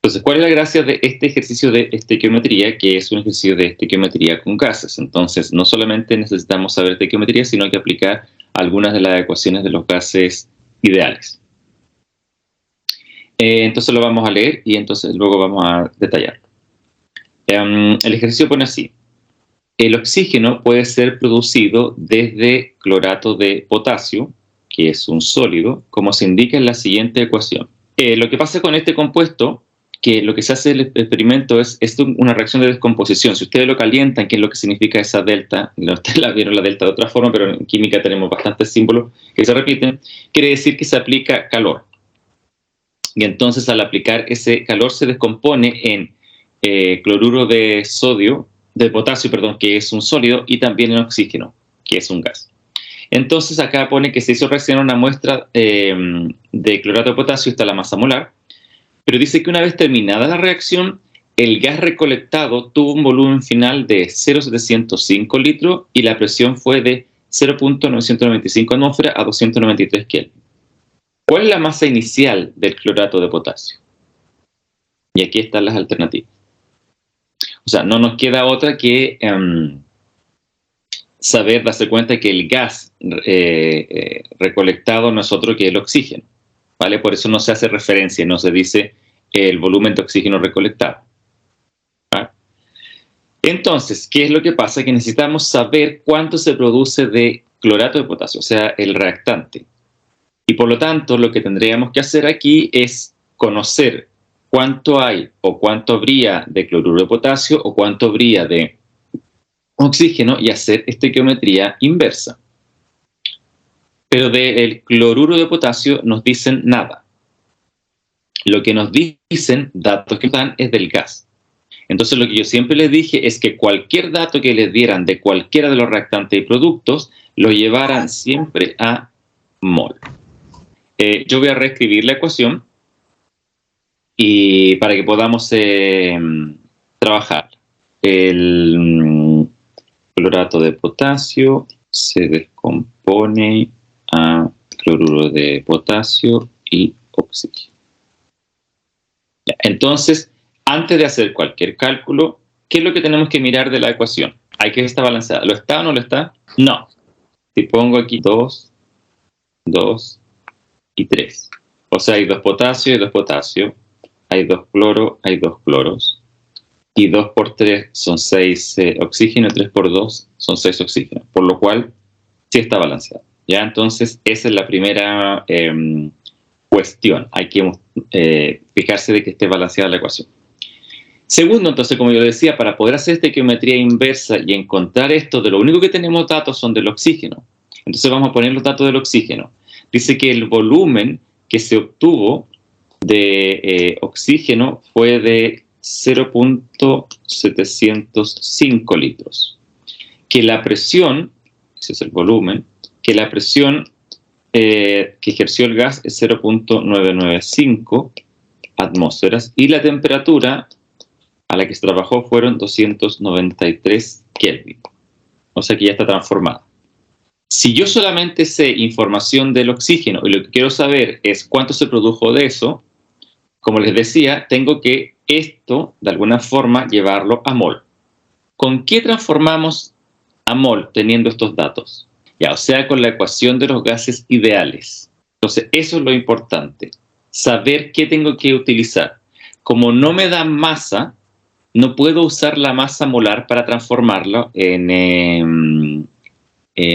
Entonces, ¿cuál es la gracia de este ejercicio de estequiometría? Que es un ejercicio de estequiometría con gases. Entonces, no solamente necesitamos saber estequiometría, sino hay que aplicar algunas de las ecuaciones de los gases ideales. Entonces lo vamos a leer y entonces luego vamos a detallarlo. El ejercicio pone así. El oxígeno puede ser producido desde clorato de potasio, que es un sólido, como se indica en la siguiente ecuación. Lo que pasa con este compuesto, que lo que se hace en el experimento es una reacción de descomposición. Si ustedes lo calientan, ¿qué es lo que significa esa delta? Ustedes la vieron la delta de otra forma, pero en química tenemos bastantes símbolos que se repiten. Quiere decir que se aplica calor. Y entonces al aplicar ese calor se descompone en cloruro de potasio, que es un sólido, y también en oxígeno, que es un gas. Entonces acá pone que se hizo reaccionar una muestra de clorato de potasio, está la masa molar, pero dice que una vez terminada la reacción, el gas recolectado tuvo un volumen final de 0,705 litros y la presión fue de 0,995 atmósferas a 293 Kelvin. ¿Cuál es la masa inicial del clorato de potasio? Y aquí están las alternativas. O sea, no nos queda otra que darse cuenta que el gas recolectado no es otro que el oxígeno, ¿vale? Por eso no se hace referencia, no se dice el volumen de oxígeno recolectado. ¿Vale? Entonces, ¿qué es lo que pasa? Que necesitamos saber cuánto se produce de clorato de potasio, o sea, el reactante. Y por lo tanto, lo que tendríamos que hacer aquí es conocer cuánto hay o cuánto habría de cloruro de potasio o cuánto habría de oxígeno y hacer estequiometría inversa. Pero del cloruro de potasio nos dicen nada. Lo que nos dicen, datos que nos dan, es del gas. Entonces lo que yo siempre les dije es que cualquier dato que les dieran de cualquiera de los reactantes y productos, lo llevaran siempre a mol. Yo voy a reescribir la ecuación y para que podamos trabajar. El clorato de potasio se descompone a cloruro de potasio y oxígeno. Ya, entonces, antes de hacer cualquier cálculo, ¿qué es lo que tenemos que mirar de la ecuación? Hay que estar balanceada. ¿Lo está o no lo está? No. Si pongo aquí 2, 2 y 3. O sea, hay 2 potasio y 2 potasio. Hay 2 cloro, hay 2 cloros. Y 2 por 3 son 6 oxígeno, 3 por 2 son 6 oxígenos. Por lo cual, sí está balanceado. ¿Ya? Entonces, esa es la primera cuestión. Hay que fijarse de que esté balanceada la ecuación. Segundo, entonces, como yo decía, para poder hacer estequiometría inversa y encontrar esto, de lo único que tenemos datos son del oxígeno. Entonces vamos a poner los datos del oxígeno. Dice que el volumen que se obtuvo de oxígeno fue de 0,705 litros. Que la presión, ese es el volumen, que la presión que ejerció el gas es 0,995 atmósferas y la temperatura a la que se trabajó fueron 293 Kelvin. O sea que ya está transformada. Si yo solamente sé información del oxígeno y lo que quiero saber es cuánto se produjo de eso, como les decía, tengo que esto, de alguna forma, llevarlo a mol. ¿Con qué transformamos a mol teniendo estos datos? Ya, o sea, con la ecuación de los gases ideales. Entonces, eso es lo importante. Saber qué tengo que utilizar. Como no me da masa, no puedo usar la masa molar para transformarlo en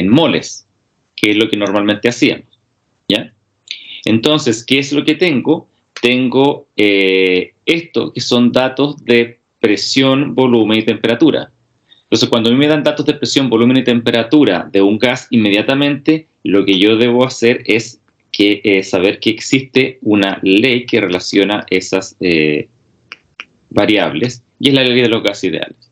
moles, que es lo que normalmente hacíamos, ¿ya? Entonces, ¿qué es lo que tengo? Tengo esto, que son datos de presión, volumen y temperatura. Entonces, cuando a mí me dan datos de presión, volumen y temperatura de un gas, inmediatamente lo que yo debo hacer es saber que existe una ley que relaciona esas variables, y es la ley de los gases ideales.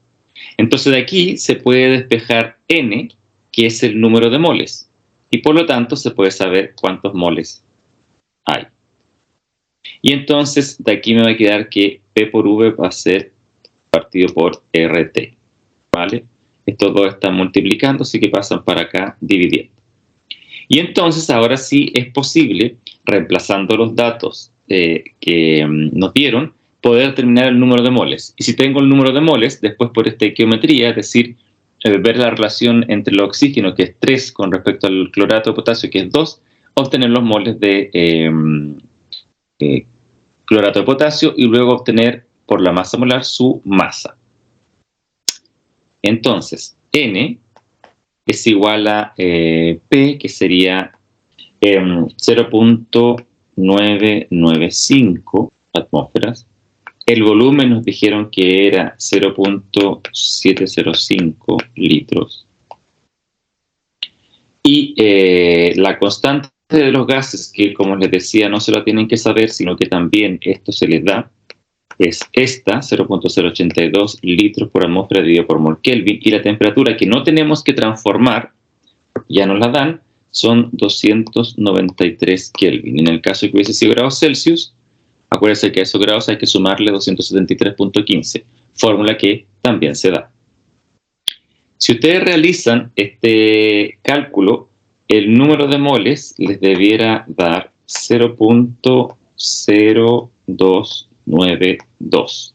Entonces, de aquí se puede despejar N, que es el número de moles, y por lo tanto se puede saber cuántos moles hay. Y entonces de aquí me va a quedar que P por V va a ser partido por RT, ¿vale? Estos dos están multiplicando, así que pasan para acá dividiendo. Y entonces ahora sí es posible, reemplazando los datos que nos dieron, poder determinar el número de moles. Y si tengo el número de moles, después por estequiometría, es decir, ver la relación entre el oxígeno, que es 3, con respecto al clorato de potasio, que es 2, obtener los moles de clorato de potasio y luego obtener por la masa molar su masa. Entonces, N es igual a P, que sería 0.995 atmósferas. El volumen nos dijeron que era 0.705 litros. Y la constante de los gases, que como les decía, no se lo tienen que saber, sino que también esto se les da, es esta, 0.082 litros por atmósfera dividido por mol Kelvin, y la temperatura que no tenemos que transformar, ya nos la dan, son 293 Kelvin. En el caso de que hubiese sido grados Celsius, acuérdense que a esos grados hay que sumarle 273.15, fórmula que también se da. Si ustedes realizan este cálculo, el número de moles les debiera dar 0.0292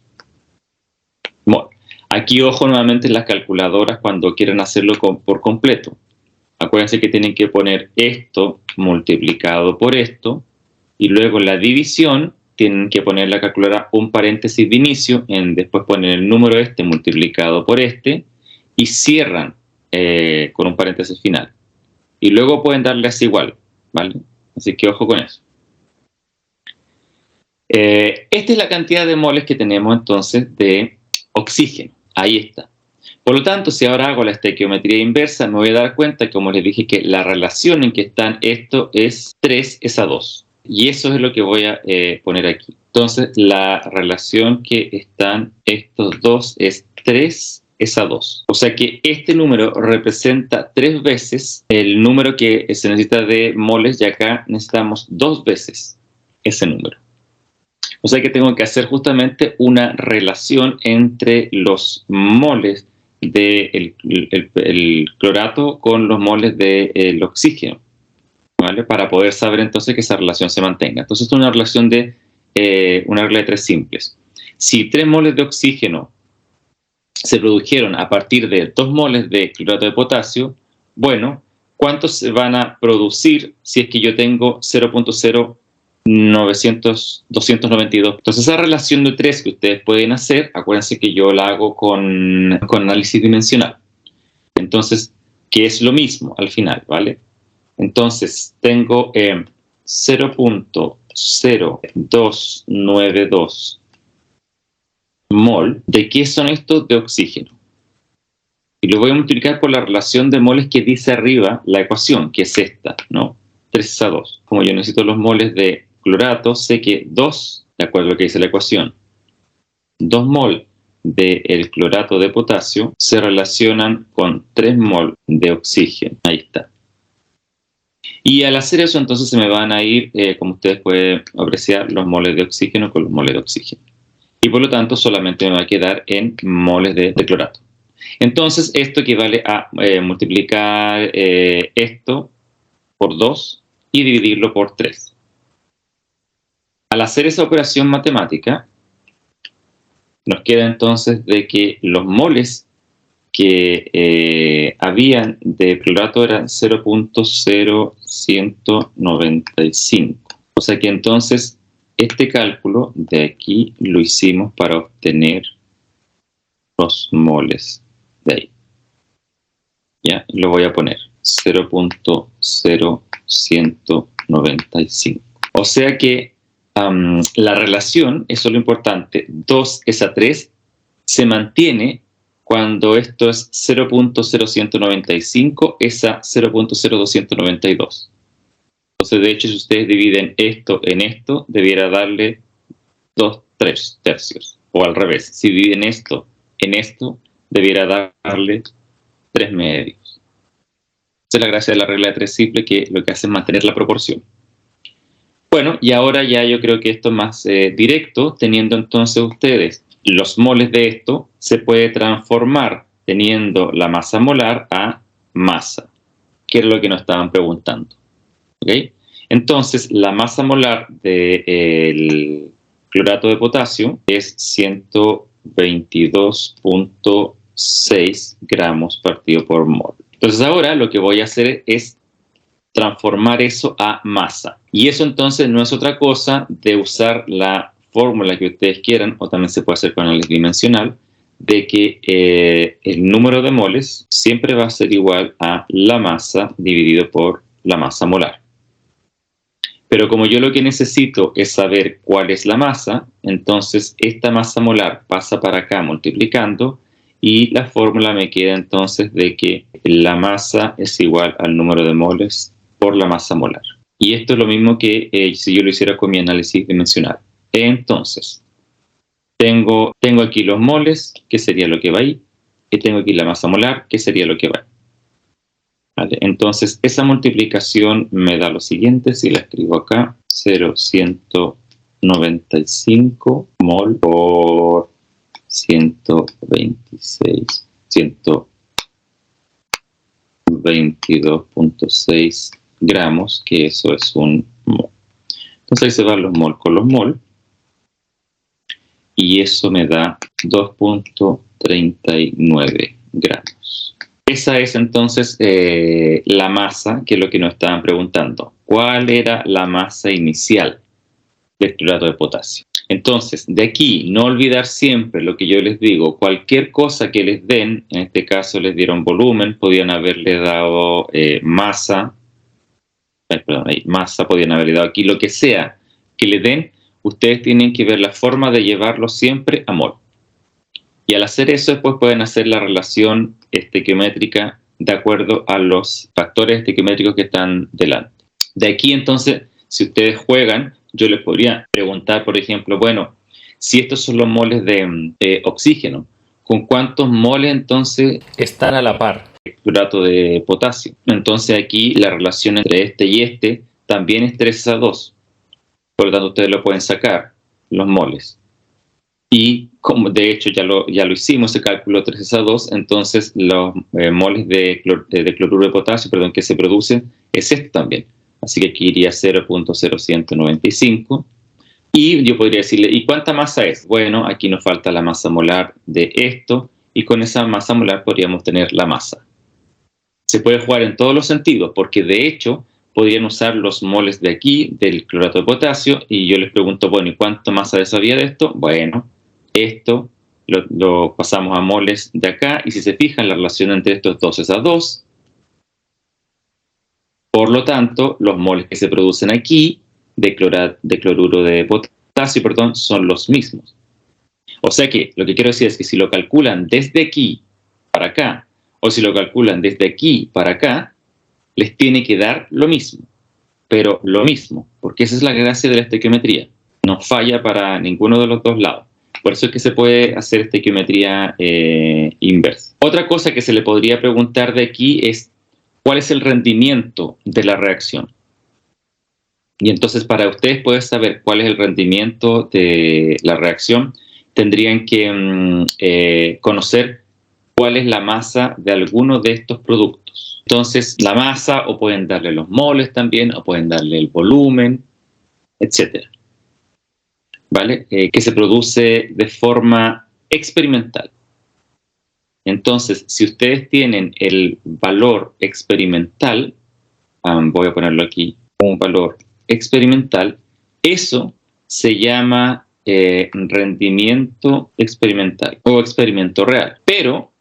mol. Aquí, ojo, nuevamente en las calculadoras cuando quieran hacerlo por completo. Acuérdense que tienen que poner esto multiplicado por esto, y luego la división tienen que poner la calculadora un paréntesis de inicio, después poner el número este multiplicado por este, y cierran con un paréntesis final. Y luego pueden darle así igual, ¿vale? Así que ojo con eso. Esta es la cantidad de moles que tenemos entonces de oxígeno. Ahí está. Por lo tanto, si ahora hago la estequiometría inversa, me voy a dar cuenta, como les dije, que la relación en que están esto es 3:2. Y eso es lo que voy a poner aquí. Entonces, la relación que están estos dos es 3:2. O sea que este número representa 3 veces el número que se necesita de moles, y acá necesitamos 2 veces ese número. O sea que tengo que hacer justamente una relación entre los moles del clorato con los moles del oxígeno, ¿vale? Para poder saber entonces que esa relación se mantenga. Entonces, esto es una relación de una regla de 3 simples. Si 3 moles de oxígeno se produjeron a partir de 2 moles de clorato de potasio, bueno, ¿cuántos se van a producir si es que yo tengo 0.0292? Entonces, esa relación de 3 que ustedes pueden hacer, acuérdense que yo la hago con análisis dimensional. Entonces, que es lo mismo al final, ¿vale? Entonces, tengo 0.0292 mol. ¿De qué son estos? De oxígeno. Y lo voy a multiplicar por la relación de moles que dice arriba la ecuación, que es esta, ¿no? 3:2. Como yo necesito los moles de clorato, sé que 2, de acuerdo a lo que dice la ecuación, 2 mol del clorato de potasio se relacionan con 3 mol de oxígeno. Ahí está. Y al hacer eso, entonces se me van a ir, como ustedes pueden apreciar, los moles de oxígeno con los moles de oxígeno. Y por lo tanto, solamente me va a quedar en moles de clorato. Entonces, esto equivale a multiplicar esto por 2 y dividirlo por 3. Al hacer esa operación matemática, nos queda entonces de que los moles que habían de clorato eran 0.0195. O sea que entonces este cálculo de aquí lo hicimos para obtener los moles de ahí. ¿Ya? Lo voy a poner 0.0195. O sea que la relación, eso es lo importante, 2:3, se mantiene cuando esto es 0.0195, esa 0.0292. Entonces, de hecho, si ustedes dividen esto en esto, debiera darle 2/3 tercios. O al revés, si dividen esto en esto, debiera darle 3 medios. Esa es la gracia de la regla de 3 simple, que lo que hace es mantener la proporción. Bueno, y ahora ya yo creo que esto es más directo, teniendo entonces ustedes los moles de esto, se puede transformar teniendo la masa molar a masa, que es lo que nos estaban preguntando. ¿Okay? Entonces, la masa molar del clorato de potasio es 122.6 gramos partido por mol. Entonces ahora lo que voy a hacer es transformar eso a masa. Y eso entonces no es otra cosa de usar la fórmula que ustedes quieran, o también se puede hacer con análisis dimensional, de que el número de moles siempre va a ser igual a la masa dividido por la masa molar. Pero como yo lo que necesito es saber cuál es la masa, entonces esta masa molar pasa para acá multiplicando y la fórmula me queda entonces de que la masa es igual al número de moles por la masa molar. Y esto es lo mismo que si yo lo hiciera con mi análisis dimensional. Entonces, tengo aquí los moles, que sería lo que va ahí, y tengo aquí la masa molar, que sería lo que va ahí. ¿Vale? Entonces, esa multiplicación me da lo siguiente, si la escribo acá, 0,195 mol por 126, 122.6 gramos, que eso es un mol. Entonces ahí se van los mol con los mol, y eso me da 2.39 gramos. Esa es entonces la masa, que es lo que nos estaban preguntando. ¿Cuál era la masa inicial del clorato de potasio? Entonces, de aquí, no olvidar siempre lo que yo les digo. Cualquier cosa que les den, en este caso les dieron volumen, podían haberle dado masa, podían haberle dado aquí, lo que sea que le den, ustedes tienen que ver la forma de llevarlo siempre a mol. Y al hacer eso, después pueden hacer la relación estequiométrica de acuerdo a los factores estequiométricos que están delante. De aquí, entonces, si ustedes juegan, yo les podría preguntar, por ejemplo, bueno, si estos son los moles de oxígeno, ¿con cuántos moles entonces están a la par el clorato de potasio? Entonces aquí la relación entre este y este también es 3:2. Por lo tanto, ustedes lo pueden sacar, los moles. Y como de hecho ya lo hicimos, ese cálculo 3:2, entonces los moles de cloruro de potasio, que se producen, es esto también. Así que aquí iría 0.0195. Y yo podría decirle, ¿y cuánta masa es? Bueno, aquí nos falta la masa molar de esto, y con esa masa molar podríamos tener la masa. Se puede jugar en todos los sentidos, porque de hecho podrían usar los moles de aquí, del clorato de potasio, y yo les pregunto, bueno, ¿y cuánta masa sabía de esto? Bueno, esto lo pasamos a moles de acá, y si se fijan, la relación entre estos dos es a 2. Por lo tanto, los moles que se producen aquí de cloruro de potasio, son los mismos. O sea que lo que quiero decir es que si lo calculan desde aquí para acá, o si lo calculan desde aquí para acá, les tiene que dar lo mismo, pero lo mismo, porque esa es la gracia de la estequiometría. No falla para ninguno de los dos lados. Por eso es que se puede hacer estequiometría inversa. Otra cosa que se le podría preguntar de aquí es ¿cuál es el rendimiento de la reacción? Y entonces para ustedes poder saber cuál es el rendimiento de la reacción, tendrían que conocer cuál es la masa de alguno de estos productos. Entonces la masa, o pueden darle los moles también, o pueden darle el volumen, etc. ¿Vale? Que se produce de forma experimental. Entonces, si ustedes tienen el valor experimental, voy a ponerlo aquí, un valor experimental, eso se llama rendimiento experimental o experimento real. Pero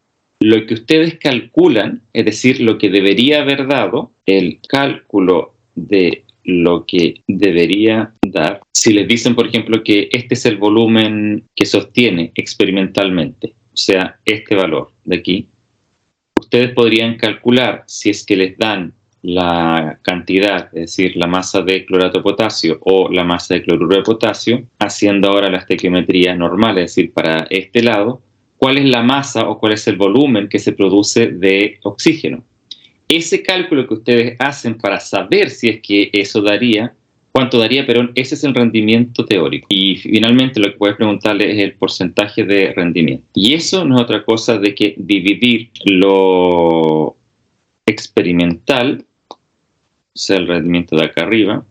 lo que ustedes calculan, es decir, lo que debería haber dado, el cálculo de lo que debería dar, si les dicen, por ejemplo, que este es el volumen que sostiene experimentalmente, o sea, este valor de aquí, ustedes podrían calcular, si es que les dan la cantidad, es decir, la masa de clorato de potasio o la masa de cloruro de potasio, haciendo ahora la estequiometría normal, es decir, para este lado, cuál es la masa o cuál es el volumen que se produce de oxígeno. Ese cálculo que ustedes hacen para saber si es que eso daría, cuánto daría, pero ese es el rendimiento teórico. Y finalmente lo que puedes preguntarle es el porcentaje de rendimiento. Y eso no es otra cosa de que dividir lo experimental, o sea, el rendimiento de acá arriba,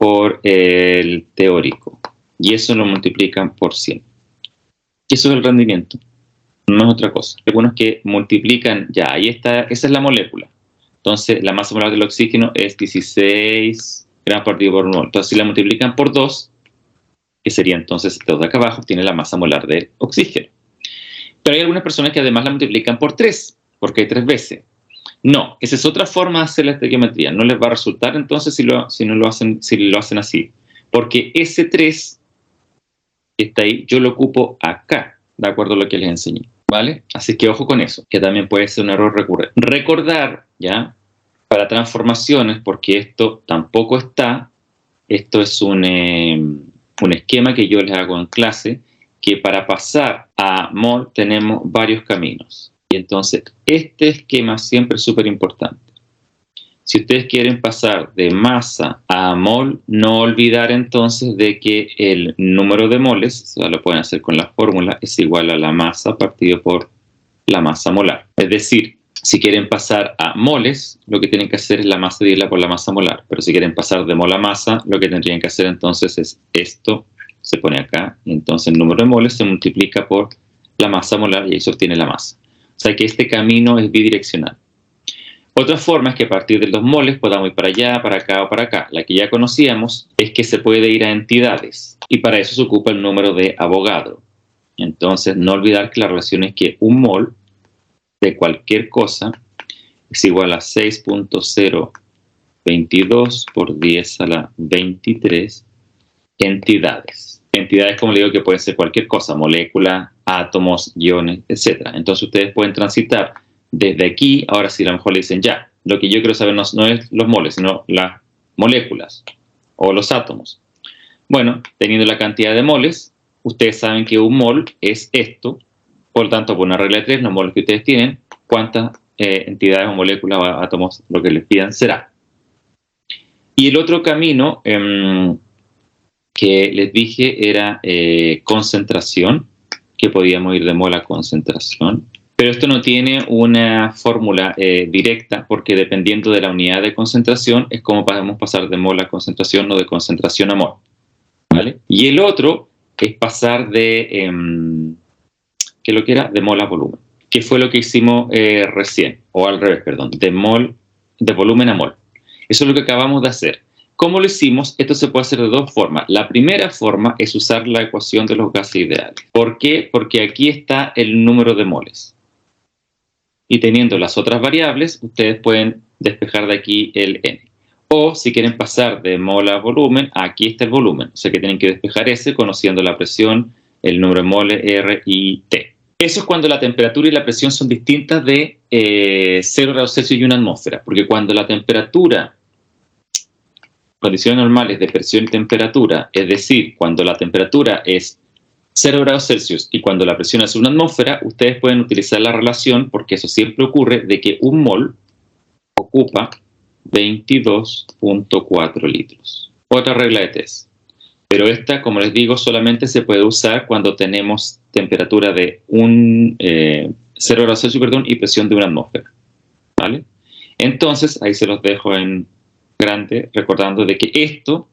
por el teórico. Y eso lo multiplican por 100. Y eso es el rendimiento. No es otra cosa. Algunos que multiplican, ya, ahí está, esa es la molécula. Entonces, la masa molar del oxígeno es 16 gramos partido por mol. Entonces, si la multiplican por 2, que sería entonces, todo de acá abajo, tiene la masa molar del oxígeno. Pero hay algunas personas que además la multiplican por 3, porque hay 3 veces. No, esa es otra forma de hacer la estequiometría. No les va a resultar entonces si lo hacen así. Porque ese 3 que está ahí, yo lo ocupo acá, de acuerdo a lo que les enseñé. ¿Vale? Así que ojo con eso, que también puede ser un error recurrente. Recordar, ¿ya? Para transformaciones, porque esto tampoco está, esto es un esquema que yo les hago en clase, que para pasar a mol tenemos varios caminos. Y entonces, este esquema siempre es súper importante. Si ustedes quieren pasar de masa a mol, no olvidar entonces de que el número de moles, o sea, lo pueden hacer con la fórmula, es igual a la masa partido por la masa molar. Es decir, si quieren pasar a moles, lo que tienen que hacer es la masa dividirla por la masa molar. Pero si quieren pasar de mol a masa, lo que tendrían que hacer entonces es esto, se pone acá, y entonces el número de moles se multiplica por la masa molar y ahí se obtiene la masa. O sea que este camino es bidireccional. Otra forma es que a partir de los moles podamos ir para allá, para acá o para acá. La que ya conocíamos es que se puede ir a entidades y para eso se ocupa el número de Avogadro. Entonces, no olvidar que la relación es que un mol de cualquier cosa es igual a 6.022 por 10 a la 23 entidades. Entidades, como le digo, que pueden ser cualquier cosa, moléculas, átomos, iones, etc. Entonces, ustedes pueden transitar desde aquí. Ahora sí, a lo mejor le dicen ya, lo que yo quiero saber no es los moles, sino las moléculas o los átomos. Bueno, teniendo la cantidad de moles, ustedes saben que un mol es esto, por lo tanto, por una regla de 3, los moles que ustedes tienen, cuántas entidades o moléculas o átomos lo que les pidan será. Y el otro camino que les dije era concentración, que podíamos ir de mol a concentración. Pero esto no tiene una fórmula directa, porque dependiendo de la unidad de concentración es como podemos pasar de mol a concentración o de concentración a mol. ¿Vale? Y el otro es pasar de, ¿qué lo que era? De mol a volumen, que fue lo que hicimos recién, o al revés, perdón, de volumen a mol. Eso es lo que acabamos de hacer. ¿Cómo lo hicimos? Esto se puede hacer de dos formas. La primera forma es usar la ecuación de los gases ideales. ¿Por qué? Porque aquí está el número de moles. Y teniendo las otras variables, ustedes pueden despejar de aquí el n. O si quieren pasar de mol a volumen, aquí está el volumen. O sea que tienen que despejar ese conociendo la presión, el número de moles, R y T. Eso es cuando la temperatura y la presión son distintas de 0 grados Celsius y una atmósfera. Porque cuando la temperatura, condiciones normales de presión y temperatura, es decir, cuando la temperatura es 0 grados Celsius y cuando la presión es una atmósfera, ustedes pueden utilizar la relación, porque eso siempre ocurre, de que un mol ocupa 22.4 litros. Otra regla de 3. Pero esta, como les digo, solamente se puede usar cuando tenemos temperatura de 0 grados Celsius y presión de una atmósfera. ¿Vale? Entonces, ahí se los dejo en grande, recordando de que esto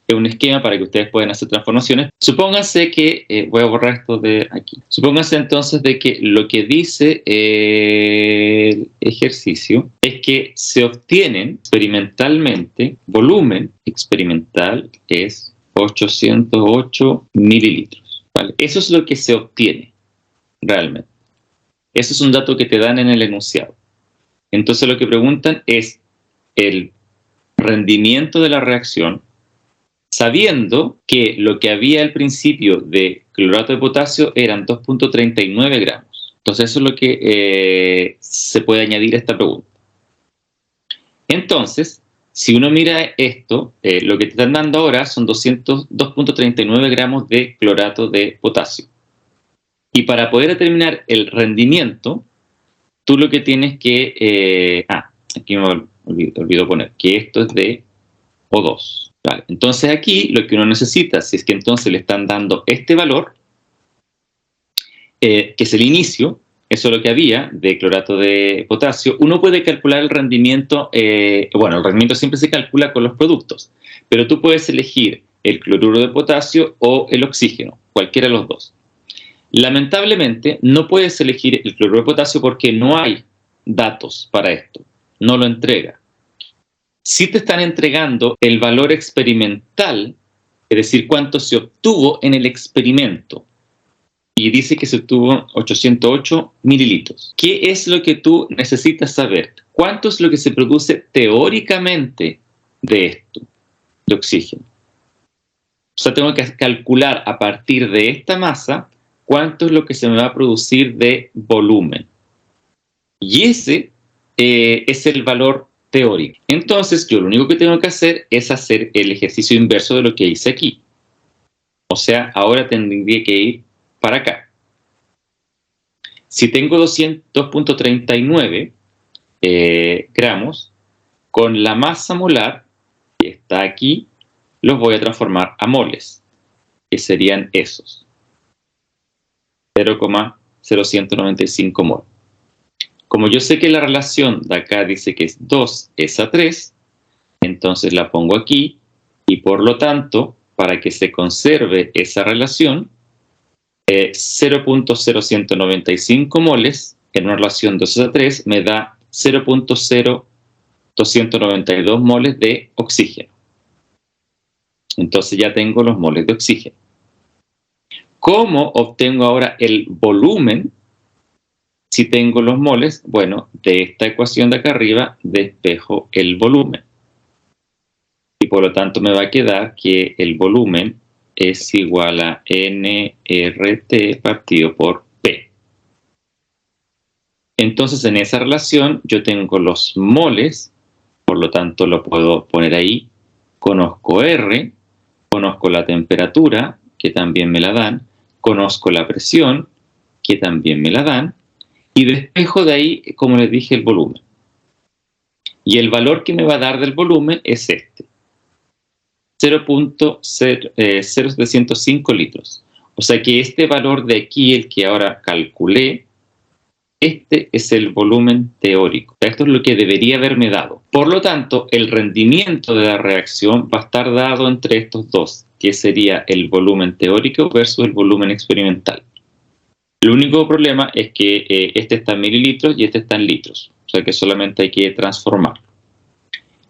es un esquema para que ustedes puedan hacer transformaciones. Supónganse que, voy a borrar esto de aquí. Supónganse entonces de que lo que dice el ejercicio es que se obtienen experimentalmente, volumen experimental es 808 mililitros. ¿Vale? Eso es lo que se obtiene realmente. Eso es un dato que te dan en el enunciado. Entonces lo que preguntan es el rendimiento de la reacción, sabiendo que lo que había al principio de clorato de potasio eran 2.39 gramos. Entonces eso es lo que se puede añadir a esta pregunta. Entonces, si uno mira esto, lo que te están dando ahora son 2.39 gramos de clorato de potasio. Y para poder determinar el rendimiento, tú lo que tienes que... aquí me olvidó poner que esto es de O2. Vale. Entonces aquí lo que uno necesita, si es que entonces le están dando este valor, que es el inicio, eso es lo que había de clorato de potasio. Uno puede calcular el rendimiento, bueno, el rendimiento siempre se calcula con los productos, pero tú puedes elegir el cloruro de potasio o el oxígeno, cualquiera de los dos. Lamentablemente, no puedes elegir el cloruro de potasio porque no hay datos para esto, no lo entrega. Sí te están entregando el valor experimental, es decir, cuánto se obtuvo en el experimento. Y dice que se obtuvo 808 mililitros. ¿Qué es lo que tú necesitas saber? ¿Cuánto es lo que se produce teóricamente de esto, de oxígeno? O sea, tengo que calcular a partir de esta masa cuánto es lo que se me va a producir de volumen. Y ese es el valor teórico. Entonces, yo lo único que tengo que hacer es hacer el ejercicio inverso de lo que hice aquí. O sea, ahora tendría que ir para acá. Si tengo 2.39 gramos, con la masa molar que está aquí, los voy a transformar a moles, que serían esos. 0,0195 mol. Como yo sé que la relación de acá dice que es 2:3, entonces la pongo aquí y por lo tanto, para que se conserve esa relación, 0.0195 moles en una relación 2:3 me da 0.0292 moles de oxígeno. Entonces ya tengo los moles de oxígeno. ¿Cómo obtengo ahora el volumen? Si tengo los moles, bueno, de esta ecuación de acá arriba despejo el volumen. Y por lo tanto me va a quedar que el volumen es igual a nRT partido por P. Entonces en esa relación yo tengo los moles, por lo tanto lo puedo poner ahí. Conozco R, conozco la temperatura, que también me la dan, conozco la presión, que también me la dan, y despejo de ahí, como les dije, el volumen. Y el valor que me va a dar del volumen es este. 0.0705 litros. O sea que este valor de aquí, el que ahora calculé, este es el volumen teórico. Esto es lo que debería haberme dado. Por lo tanto, el rendimiento de la reacción va a estar dado entre estos dos, que sería el volumen teórico versus el volumen experimental. El único problema es que este está en mililitros y este está en litros. O sea que solamente hay que transformarlo.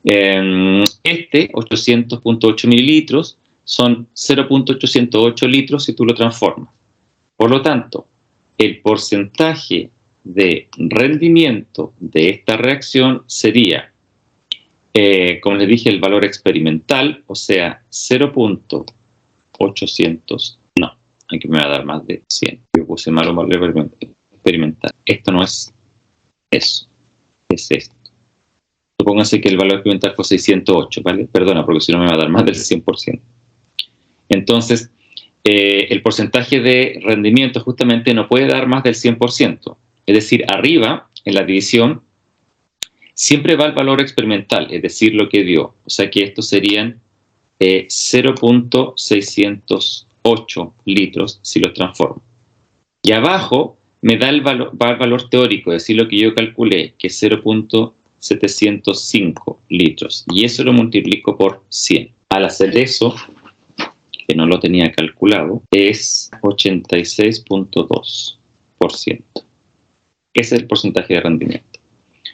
Este, 800.8 mililitros, son 0.808 litros si tú lo transformas. Por lo tanto, el porcentaje de rendimiento de esta reacción sería, como les dije, el valor experimental, o sea, 0.800, no, aquí me va a dar más de 100. Yo puse mal valor experimental. Esto no es eso, es esto. Supónganse que el valor experimental fue 608, ¿vale? Perdona, porque si no me va a dar más del 100%. Entonces, el porcentaje de rendimiento justamente no puede dar más del 100%. Es decir, arriba, en la división, siempre va el valor experimental, es decir, lo que dio. O sea que estos serían 0.608 litros si los transformo. Y abajo me da va el valor teórico, es decir, lo que yo calculé, que es 0.705 litros. Y eso lo multiplico por 100. Al hacer eso, que no lo tenía calculado, es 86.2%. Ese es el porcentaje de rendimiento.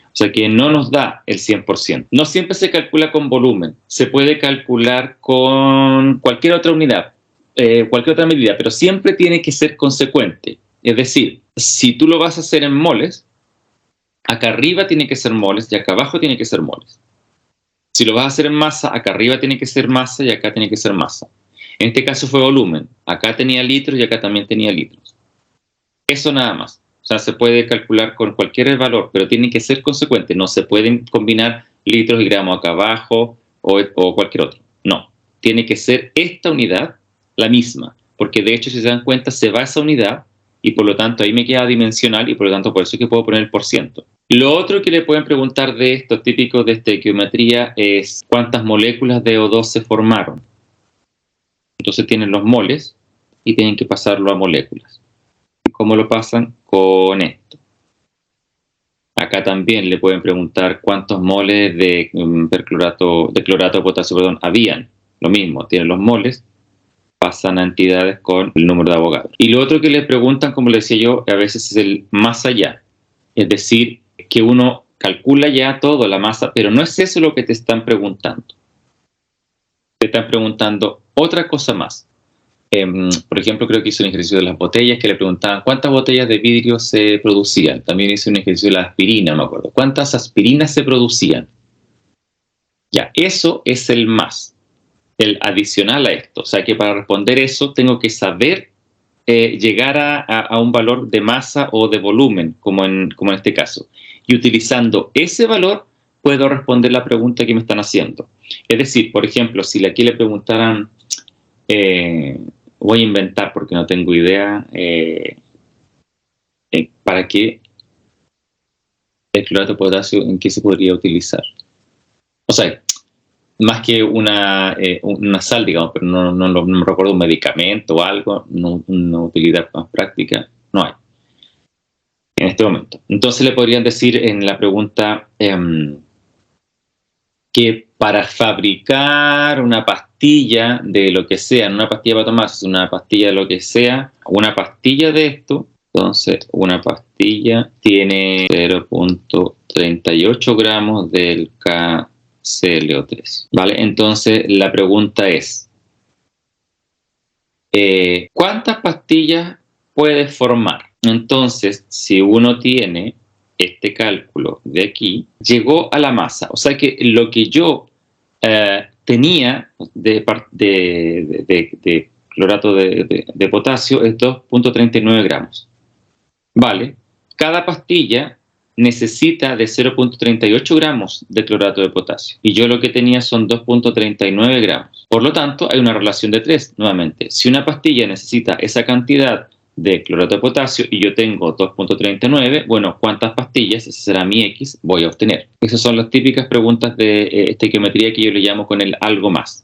O sea que no nos da el 100%. No siempre se calcula con volumen. Se puede calcular con cualquier otra unidad, cualquier otra medida, pero siempre tiene que ser consecuente. Es decir, si tú lo vas a hacer en moles, acá arriba tiene que ser moles y acá abajo tiene que ser moles. Si lo vas a hacer en masa, acá arriba tiene que ser masa y acá tiene que ser masa. En este caso fue volumen. Acá tenía litros y acá también tenía litros. Eso nada más. O sea, se puede calcular con cualquier valor, pero tiene que ser consecuente. No se pueden combinar litros y gramos acá abajo o cualquier otro. No. Tiene que ser esta unidad la misma. Porque de hecho, si se dan cuenta, se va esa unidad y por lo tanto ahí me queda dimensional y por lo tanto por eso es que puedo poner el %. Lo otro que le pueden preguntar de esto, típico de estequiometría, es cuántas moléculas de O2 se formaron. Entonces tienen los moles y tienen que pasarlo a moléculas. ¿Cómo lo pasan? Con esto. Acá también le pueden preguntar cuántos moles de clorato de potasio, perdón, habían. Lo mismo, tienen los moles, pasan a entidades con el número de Avogadro. Y lo otro que le preguntan, como le decía yo, a veces es el más allá. Es decir, que uno calcula ya todo, la masa, pero no es eso lo que te están preguntando. Te están preguntando otra cosa más. Por ejemplo, creo que hice un ejercicio de las botellas que le preguntaban cuántas botellas de vidrio se producían. También hice un ejercicio de la aspirina, me acuerdo. ¿Cuántas aspirinas se producían? Ya, eso es el más, el adicional a esto. O sea que para responder eso tengo que saber llegar a un valor de masa o de volumen, como en este caso. Y utilizando ese valor puedo responder la pregunta que me están haciendo. Es decir, por ejemplo, si aquí le preguntaran... voy a inventar porque no tengo idea para qué el clorato de potasio, en qué se podría utilizar. O sea, más que una sal, digamos, pero no me recuerdo un medicamento o algo, una utilidad más práctica, no hay en este momento. Entonces le podrían decir en la pregunta que para fabricar una pastilla de lo que sea, no una pastilla para tomarse, una pastilla de lo que sea, una pastilla de esto, entonces una pastilla tiene 0.38 gramos del KClO3, ¿vale? Entonces la pregunta es, ¿cuántas pastillas puedes formar? Entonces, si uno tiene este cálculo de aquí, llegó a la masa. O sea que lo que yo tenía de clorato de potasio es 2.39 gramos. Vale, cada pastilla necesita de 0.38 gramos de clorato de potasio. Y yo lo que tenía son 2.39 gramos. Por lo tanto, hay una relación de 3, nuevamente. Si una pastilla necesita esa cantidad de clorato de potasio y yo tengo 2.39, bueno, ¿cuántas pastillas, ese será mi X, voy a obtener? Esas son las típicas preguntas de estequiometría que yo le llamo con el algo más.